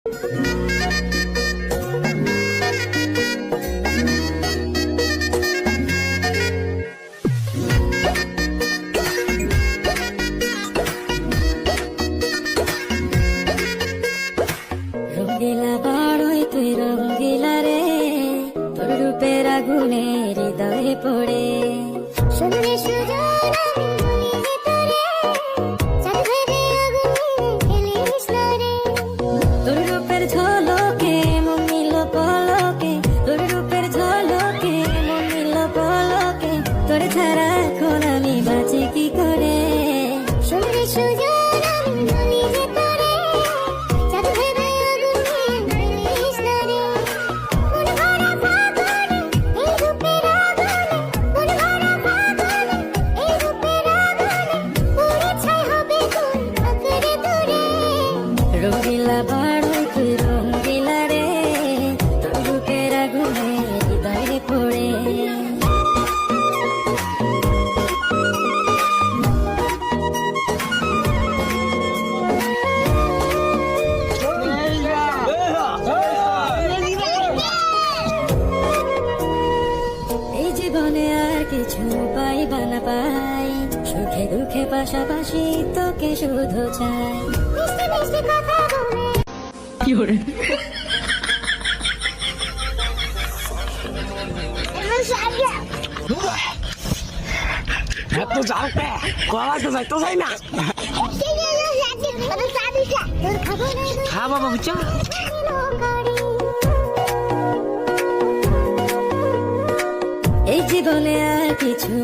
রঙ্গিলা বাড়ই তুই রঙ্গিলা রে, তোর রূপের আগুনে হৃদয়ে পড়ে। শুনলে সুজন আমি বলি যে তোরে, চাঁদ ভেবে আগুনে খেলিস না রে। তোর রূপের ঝলকে মন নিল পলকে, তোর রূপের ঝলকে মন নিল পলকে, তোর ছাড়া এখন আমি বাঁচি কি করে। শুনলে সুজন আমি বলি যে তোরে, চাঁদ ভেবে আগুনে খেলিস না রে। মন ভরা ফাগুনে এই রূপের আগুনে, মন ভরা ফাগুনে এই রূপের আগুনে, পুড়ে ছাই হবে তোর আঁকড়ে দূরে। রঙ্গিলা বাড়ই তুই রঙ্গিলা রে, তোর রূপের আগুনে হৃদয়ে পড়ে। এই জীবনে আর কিছু পাইবা না পাই, সুখে দুঃখে পাশাপাশি তোকে শুধু চাই। মিষ্টি মিষ্টি কথা বলে এত যাওতে কলা তো যাইতো যাই না হ্যাঁ বাবা বুঝছো এই জীবনে আর কিছু